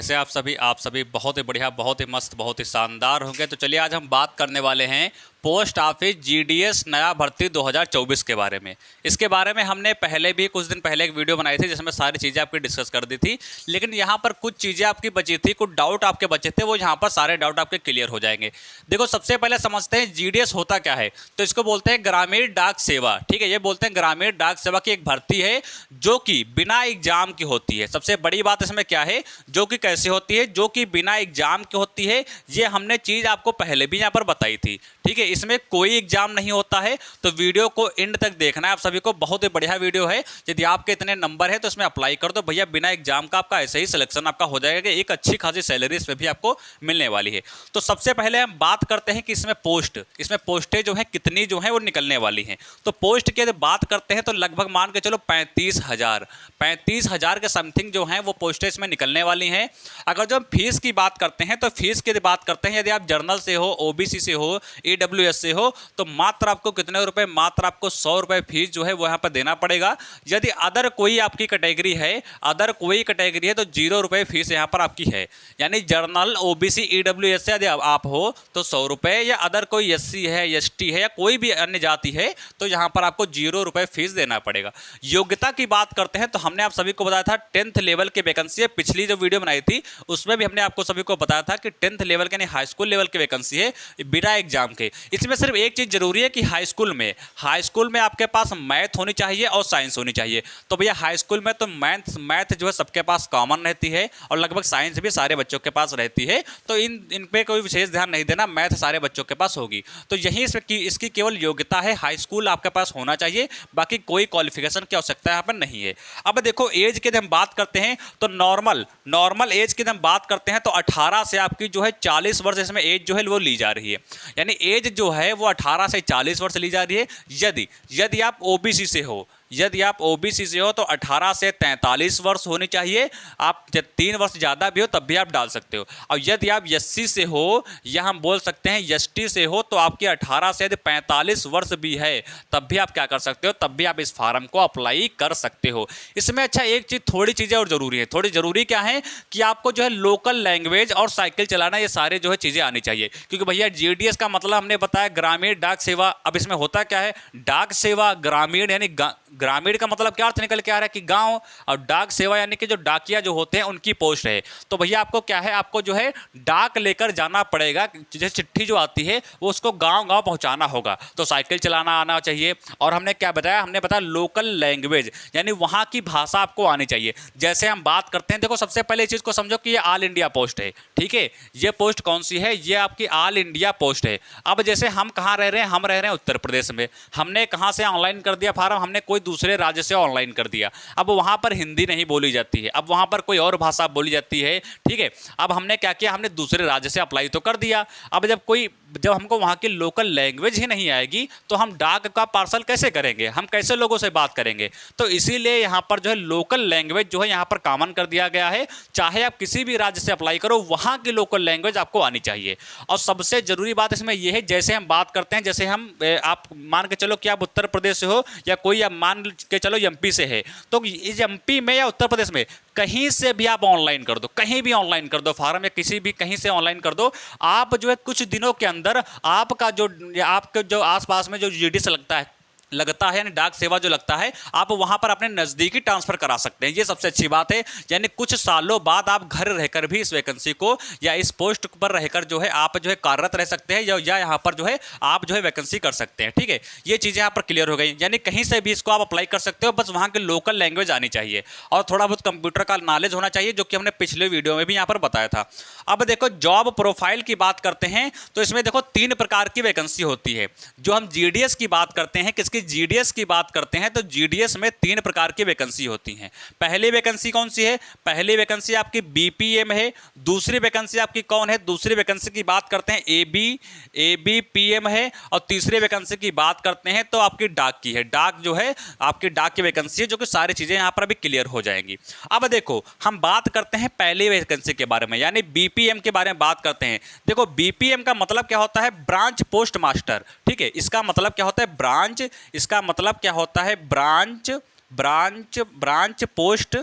से आप सभी बहुत ही बढ़िया, बहुत ही मस्त, बहुत ही शानदार होंगे। तो चलिए आज हम बात करने वाले हैं पोस्ट ऑफिस जीडीएस नया भर्ती 2024 के बारे में। इसके बारे में हमने पहले भी कुछ दिन पहले एक वीडियो बनाई थी जिसमें सारी चीज़ें आपकी डिस्कस कर दी थी, लेकिन यहाँ पर कुछ चीज़ें आपकी बची थी, कुछ डाउट आपके बचे थे, वो यहाँ पर सारे डाउट आपके क्लियर हो जाएंगे। देखो, सबसे पहले समझते हैं जीडीएस होता क्या है। तो इसको बोलते हैं ग्रामीण डाक सेवा। ठीक है, ये बोलते हैं ग्रामीण डाक सेवा की एक भर्ती है जो कि बिना एग्जाम की होती है। सबसे बड़ी बात इसमें क्या है, जो कि कैसे होती है, जो कि बिना एग्जाम की होती है। ये हमने चीज़ आपको पहले भी यहाँ पर बताई थी। ठीक है, इसमें कोई एग्जाम नहीं होता है। तो वीडियो को एंड तक देखना है आप सभी को, बहुत ही बढ़िया वीडियो है। यदि आपके इतने नंबर है तो इसमें अप्लाई कर दो भैया, बिना एग्जाम का आपका ऐसे ही सिलेक्शन आपका हो जाएगा। एक अच्छी खासी सैलरी इसमें भी आपको मिलने वाली है। तो सबसे पहले हम बात करते हैं कि इसमें पोस्टें जो है कितनी जो है वो निकलने वाली हैं। तो पोस्ट की यदि बात करते हैं तो लगभग मान के चलो 35,000 के समथिंग जो हैं वो पोस्टें इसमें निकलने वाली हैं। अगर जो हम फीस की बात करते हैं तो फीस की बात करते हैं, यदि आप जर्नल से हो, ओबीसी से हो, ईडब्ल्यूएस से हो, तो मात्र आपको कितने रुपए, मात्र आपको 100 रुपये फीस जो है वो यहाँ पर देना पड़ेगा। यदि अदर कोई आपकी कैटेगरी है, तो 0 रुपये फीस यहाँ पर आपकी है। यानी जर्नल, ओबीसी, ईडब्ल्यूएस से यदि आप हो तो 100 रुपये, या अदर कोई एससी है, एसटी है, या कोई भी अन्य जाति है तो यहाँ पर आपको 0 रुपये फीस देना पड़ेगा। योग्यता की बात करते हैं तो हमने आप सभी को बताया था 10th लेवल की वैकेंसी है। पिछली जो वीडियो बनाई थी उसमें भी हमने आपको सभी को बताया था कि 10th लेवल के यानी हाई स्कूल लेवल की वैकेंसी है बिना एग्जाम के। इसमें सिर्फ एक चीज़ जरूरी है कि हाई स्कूल में आपके पास मैथ होनी चाहिए और साइंस होनी चाहिए। तो भैया हाई स्कूल में तो मैथ जो है सबके पास कॉमन रहती है, और लगभग साइंस भी सारे बच्चों के पास रहती है। तो इन पे कोई विशेष ध्यान नहीं देना, मैथ सारे बच्चों के पास होगी। तो यही इसकी केवल योग्यता है, हाई स्कूल आपके पास होना चाहिए, बाकी कोई क्वालिफिकेशन की आवश्यकता यहाँ पर नहीं है। अब देखो, एज की हम बात करते हैं तो नॉर्मल एज की हम बात करते हैं तो 18 से आपकी जो है 40 वर्ष इसमें एज जो है वो ली जा रही है। यानी एज जो है वो 18 से 40 वर्ष ली जा रही है। यदि आप ओबीसी से हो, तो 18 से 43 वर्ष होनी चाहिए। आप 3 वर्ष ज़्यादा भी हो तब भी आप डाल सकते हो। और यदि आप एससी से हो, या हम बोल सकते हैं एसटी से हो, तो आपकी 18 से यदि 45 वर्ष भी है तब भी आप क्या कर सकते हो, तब भी आप इस फार्म को अप्लाई कर सकते हो। इसमें अच्छा एक चीज़, थोड़ी चीज़ें और ज़रूरी है। थोड़ी ज़रूरी क्या है कि आपको जो है लोकल लैंग्वेज और साइकिल चलाना, ये सारे जो है चीज़ें आनी चाहिए। क्योंकि भैया जीडीएस का मतलब हमने बताया ग्रामीण डाक सेवा। अब इसमें होता क्या है, डाक सेवा ग्रामीण, यानी ग्रामीण का मतलब क्या अर्थ निकल के आ रहा है कि गांव, और डाक सेवा यानी कि जो डाकिया जो होते हैं उनकी पोस्ट है। तो भैया आपको क्या है, आपको जो है डाक लेकर जाना पड़ेगा। जैसे चिट्ठी जो आती है वो उसको गांव गांव पहुंचाना होगा, तो साइकिल चलाना आना चाहिए। और हमने क्या बताया, हमने बताया लोकल लैंग्वेज, यानी वहां की भाषा आपको आनी चाहिए। जैसे हम बात करते हैं, देखो सबसे पहले इस चीज़ को समझो कि ये ऑल इंडिया पोस्ट है। ठीक है, ये पोस्ट कौन सी है, ये आपकी ऑल इंडिया पोस्ट है। अब जैसे हम कहाँ रह रहे हैं, हम रह रहे हैं उत्तर प्रदेश में। हमने कहाँ से ऑनलाइन कर दिया फार्म, हमने कोई दूसरे राज्य से ऑनलाइन कर दिया। अब वहाँ पर हिंदी नहीं बोली जाती है, अब वहाँ पर कोई और भाषा बोली जाती है। ठीक है, अब हमने क्या किया, हमने दूसरे राज्य से अप्लाई तो कर दिया। अब जब हमको वहाँ की लोकल लैंग्वेज ही नहीं आएगी तो हम डाक का पार्सल कैसे करेंगे, हम कैसे लोगों से बात करेंगे। तो इसीलिए यहाँ पर जो है लोकल लैंग्वेज जो है यहाँ पर कॉमन कर दिया गया है। चाहे आप किसी भी राज्य से अप्लाई करो, वहाँ की लोकल लैंग्वेज आपको आनी चाहिए। और सबसे ज़रूरी बात इसमें यह है, जैसे हम बात करते हैं, जैसे आप मान के चलो कि आप उत्तर प्रदेश से हो, या कोई आप मान के चलो एमपी से है, तो इस एमपी में या उत्तर प्रदेश में कहीं से भी आप ऑनलाइन कर दो, कहीं भी ऑनलाइन कर दो फार्म, या किसी भी कहीं से ऑनलाइन कर दो। आप जो है कुछ दिनों के अंदर आपके जो आसपास में जो जीडीएस लगता है, यानी डाक सेवा जो लगता है, आप वहां पर अपने नज़दीकी ट्रांसफ़र करा सकते हैं। ये सबसे अच्छी बात है। यानी कुछ सालों बाद आप घर रहकर भी इस वैकेंसी को या इस पोस्ट पर रहकर जो है आप जो है कार्यरत रह सकते हैं, या यहाँ पर जो है आप जो है वैकेंसी कर सकते हैं। ठीक है, ये चीज़ें यहाँ पर क्लियर हो गई। यानी कहीं से भी इसको आप अप्लाई कर सकते हो, बस वहाँ की लोकल लैंग्वेज आनी चाहिए और थोड़ा बहुत कंप्यूटर का नॉलेज होना चाहिए, जो कि हमने पिछले वीडियो में भी यहाँ पर बताया था। अब देखो, जॉब प्रोफाइल की बात करते हैं तो इसमें देखो 3 प्रकार की वैकेंसी होती है। जो हम जीडीएस की बात करते हैं, किसकी, जीडीएस की बात करते हैं, तो जीडीएस में 3 प्रकार की वैकेंसी होती हैं। पहली वैकेंसी कौन सी है, पहली वैकेंसी आपकी बीपीएम है। दूसरी वैकेंसी आपकी कौन है, दूसरी वैकेंसी की बात करते हैं एबीपीएम है। और तीसरी वैकेंसी की बात करते हैं तो आपकी डाक की है। डाक जो है आपकी डाक की वैकेंसी है, जो कि सारी चीज़ें यहाँ पर अभी क्लियर हो जाएंगी। अब देखो, हम बात करते हैं पहली वैकेंसी के बारे में, यानी बीपीएम के बारे में बात करते हैं। देखो, बीपीएम का मतलब क्या होता है, ब्रांच पोस्ट मास्टर। ठीक है, इसका मतलब क्या होता है, ब्रांच, इसका मतलब क्या होता है, ब्रांच पोस्ट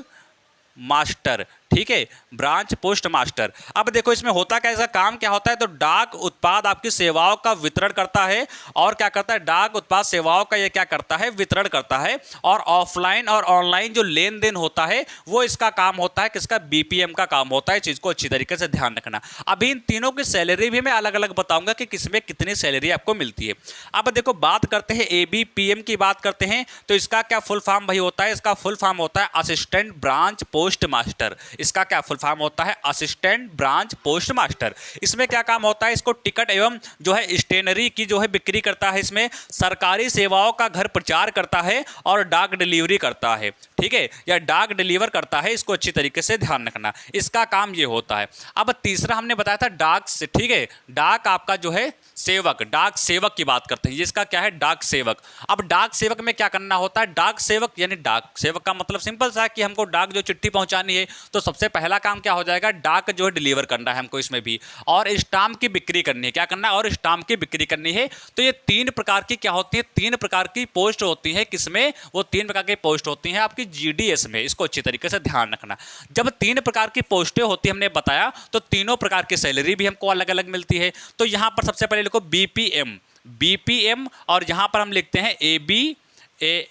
मास्टर। ठीक है, ब्रांच पोस्ट मास्टर। अब देखो इसमें होता क्या है, इसका काम क्या होता है, तो डाक उत्पाद आपकी सेवाओं का वितरण करता है। और क्या करता है, डाक उत्पाद सेवाओं का ये क्या करता है, वितरण करता है। और ऑफलाइन और ऑनलाइन जो लेन देन होता है वो इसका काम होता है, किसका, बीपीएम का काम होता है। चीज को अच्छी तरीके से ध्यान रखना। अभी इन तीनों की सैलरी भी मैं अलग अलग बताऊंगा कि किसमें कितनी सैलरी आपको मिलती है। अब देखो बात करते हैं एबीपीएम की बात करते हैं, तो इसका क्या फुल फॉर्म भाई होता है, इसका फुल फॉर्म होता है असिस्टेंट ब्रांच पोस्ट मास्टर। इसका क्या फुल फॉर्म होता है, असिस्टेंट ब्रांच पोस्ट मास्टर। इसमें क्या काम होता है, इसको टिकट एवं जो है स्टेशनरी की जो है बिक्री करता है, इसमें सरकारी सेवाओं का घर प्रचार करता है और डाक डिलीवरी करता है। ठीक है, या डाक डिलीवर करता है, इसको अच्छी तरीके से ध्यान रखना, इसका काम ये होता है। अब तीसरा हमने बताया था डाक से, ठीक है, डाक आपका जो है सेवक, डाक सेवक की बात करते हैं, जिसका क्या है, डाक सेवक। अब डाक सेवक में क्या करना होता है, डाक सेवक यानी डाक सेवक का मतलब सिंपल सा है कि हमको डाक जो चिट्ठी पहुंचानी है, तो सबसे पहला काम क्या हो जाएगा, डाक जो है डिलीवर करना है हमको इसमें भी, और स्टाम्प की बिक्री करनी है। क्या करना है, और स्टाम्प की बिक्री करनी है। तो ये तीन प्रकार की क्या होती है, तीन प्रकार की पोस्ट होती है, किसमें, वो तीन प्रकार की पोस्ट होती हैं आपकी जीडीएस में। इसको अच्छी तरीके से ध्यान रखना। जब तीन प्रकार की पोस्टें होती है, हमने बताया, तो तीनों प्रकार की सैलरी भी हमको अलग अलग मिलती है। तो यहां पर सबसे पहले लिखो बीपीएम, बीपीएम, और यहां पर हम लिखते हैं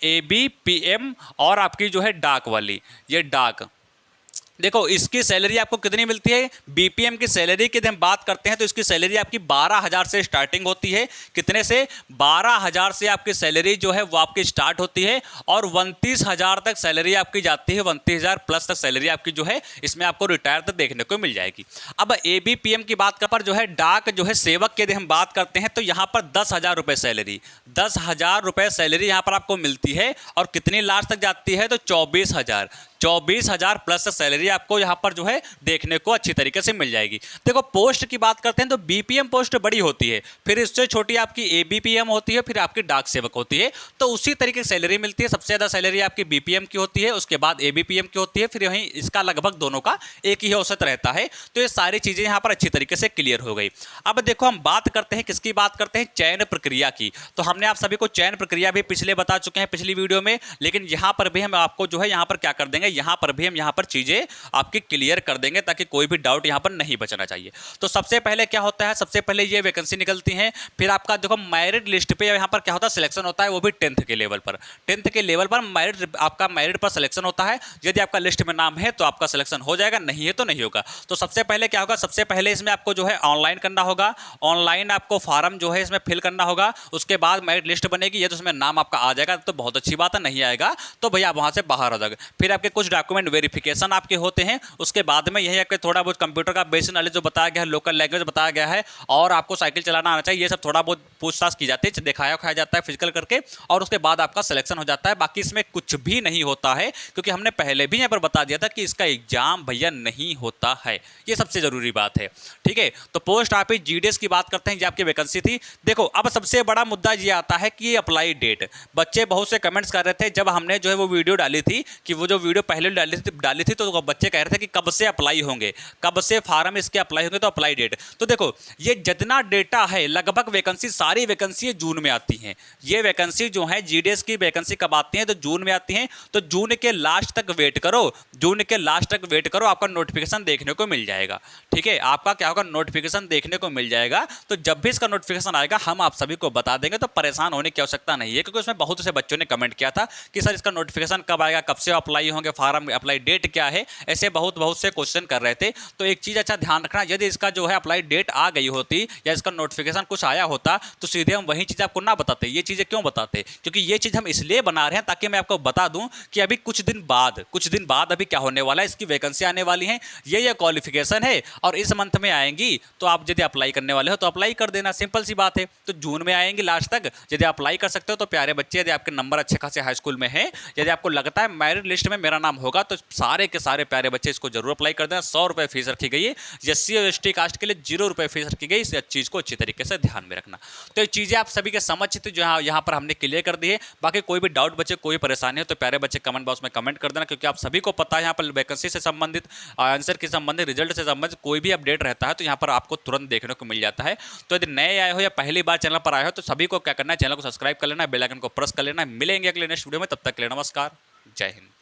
एबीपीएम, और आपकी जो है डाक वाली, ये डाक। देखो इसकी सैलरी आपको कितनी मिलती है, बीपीएम की सैलरी की हम बात करते हैं तो इसकी सैलरी आपकी 12,000 से स्टार्टिंग होती है। कितने से, 12,000 से आपकी सैलरी जो है वो आपकी स्टार्ट होती है, और 29,000 तक सैलरी आपकी जाती है। 29,000 प्लस तक सैलरी आपकी जो है इसमें आपको रिटायर तक देखने को मिल जाएगी। अब एबीपीएम की बात कर पर जो है डाक जो है सेवक की यदि हम बात करते हैं, तो यहाँ पर 10,000 रुपये सैलरी, 10,000 रुपये सैलरी यहाँ पर आपको मिलती है। और कितनी लास्ट तक जाती है, तो 24,000, 24,000 प्लस सैलरी आपको यहाँ पर जो है देखने को अच्छी तरीके से मिल जाएगी। देखो पोस्ट की बात करते हैं तो बीपीएम पोस्ट बड़ी होती है, फिर इससे छोटी आपकी एबीपीएम होती है, फिर आपकी डाक सेवक होती है। तो उसी तरीके की सैलरी मिलती है। सबसे ज़्यादा सैलरी आपकी बीपीएम की होती है, उसके बाद एबीपीएम की होती है, फिर वहीं इसका लगभग दोनों का एक ही औसत रहता है। तो ये सारी चीज़ें यहाँ पर अच्छी तरीके से क्लियर हो गई। अब देखो हम बात करते हैं किसकी बात करते हैं, चयन प्रक्रिया की। तो हमने आप सभी को चयन प्रक्रिया भी पिछले बता चुके हैं पिछली वीडियो में, लेकिन यहाँ पर भी हम आपको जो है यहाँ पर क्या कर देंगे, यहाँ पर भी हम यहाँ पर चीजें आपकी क्लियर कर देंगे ताकि कोई भी डाउट यहाँ पर नहीं बचना चाहिए। तो सबसे पहले क्या होता है, सबसे पहले ये वैकेंसी निकलती है, फिर आपका देखो मेरिट लिस्ट पे यहाँ पर क्या होता है, सिलेक्शन होता है, वो भी 10th के लेवल पर। 10th के लेवल पर मेरिट, आपका मेरिट पर सिलेक्शन होता है। यदि आपका लिस्ट में नाम है तो आपका सिलेक्शन हो जाएगा, नहीं है तो नहीं होगा। तो सबसे पहले क्या होगा, सबसे पहले इसमें आपको जो है ऑनलाइन करना होगा। ऑनलाइन आपको फॉर्म जो है इसमें फिल करना होगा। उसके बाद मेरिट लिस्ट बनेगी, ये तो उसमें नाम आपका आ जाएगा तो बहुत अच्छी बात है, नहीं आएगा तो भैया आप वहाँ से बाहर हो जाएगा। फिर आपके कुछ डॉक्यूमेंट वेरिफिकेशन आपके होते हैं। उसके बाद में यही आपके थोड़ा बहुत कंप्यूटर का बेसिक नॉलेज जो बताया गया है, लोकल लैंग्वेज बताया गया है, और आपको साइकिल चलाना आना चाहिए। ये सब थोड़ा बहुत पूछताछ की जाती है, दिखाया खाया जाता है फिजिकल करके, और उसके बाद आपका सिलेक्शन हो जाता है। बाकी इसमें कुछ भी नहीं होता है, क्योंकि हमने पहले भी यहाँ पर बता दिया था कि इसका एग्जाम भैया नहीं होता है। ये सबसे जरूरी बात है, ठीक है। तो पोस्ट ऑफिस जीडीएस की बात करते हैं, ये आपकी वैकेंसी थी। देखो अब सबसे बड़ा मुद्दा ये आता है कि अप्लाई डेट। बच्चे बहुत से कमेंट्स कर रहे थे जब हमने जो है वो वीडियो डाली थी, कि वो जो वीडियो पहले डाली थी तो बच्चे कह रहे थे कि कब से अप्लाई होंगे, कब से फार्म इसके अप्लाई होंगे, तो अप्लाई डेट। तो देखो ये जितना डेटा है, लगभग वैकेंसी, सारी वैकेंसी जून में आती हैं। ये वैकेंसी जो है जीडीएस की वैकेंसी कब आती है, तो जून में आती हैं। तो जून के लास्ट तक वेट करो, जून के लास्ट तक वेट करो, आपका नोटिफिकेशन देखने को मिल जाएगा। ठीक है, आपका क्या होगा, नोटिफिकेशन देखने को मिल जाएगा। तो जब भी इसका नोटिफिकेशन आएगा हम आप सभी को बता देंगे, तो परेशान होने की आवश्यकता नहीं है, क्योंकि उसमें बहुत से बच्चों ने कमेंट किया था कि सर इसका नोटिफिकेशन कब आएगा, कब से अप्लाई होंगे, फार्म अप्लाई डेट क्या है, ऐसे बहुत से क्वेश्चन कर रहे थे। तो एक चीज़ अच्छा ध्यान रखना, यदि इसका जो है अप्लाई डेट आ गई होती या इसका नोटिफिकेशन कुछ आया होता तो सीधे हम वही चीज़ आपको ना बताते। ये चीज़ें क्यों बताते, क्योंकि ये चीज़ हम इसलिए बना रहे हैं ताकि मैं आपको बता दूं कि अभी कुछ दिन बाद अभी क्या होने वाला है, इसकी वैकेंसी आने वाली है, ये क्वालिफिकेशन है, और इस मंथ में आएंगी। तो आप यदि अप्लाई करने वाले हो तो अप्लाई कर देना, सिंपल सी बात है। तो जून में आएंगी लास्ट तक, यदि अप्लाई कर सकते हो तो प्यारे बच्चे, यदि आपके नंबर अच्छे खासे हाई स्कूल में है, यदि आपको लगता है मेरिट लिस्ट में मेरा नाम होगा, तो सारे के सारे प्यारे बच्चे इसको जरूर अप्लाई कर देना। 100 रुपये फीस रखी गई है। एससी और एसटी कास्ट के लिए 0 रुपये फीस रखी गई। इस चीज़ को अच्छी तरीके से ध्यान में रखना। तो ये चीज़ें आप सभी के समझ तो जो यहाँ पर हमने क्लियर कर दी है। बाकी कोई भी डाउट बचे, कोई परेशानी हो तो प्यारे बच्चे कमेंट बॉक्स में कमेंट कर देना, क्योंकि आप सभी को पता है यहाँ पर वैकेंसी से संबंधित, आंसर के संबंधित, रिजल्ट से संबंधित कोई भी अपडेट रहता है तो यहाँ पर आपको तुरंत देखने को मिल जाता है। तो यदि नए आए हो या पहली बार चैनल पर आए हो तो सभी को क्या करना है, चैनल को सब्सक्राइब कर लेना, बेल आइकन को प्रेस कर लेना। मिलेंगे अगले नेक्स्ट वीडियो में, तब तक के लिए नमस्कार, जय हिंद।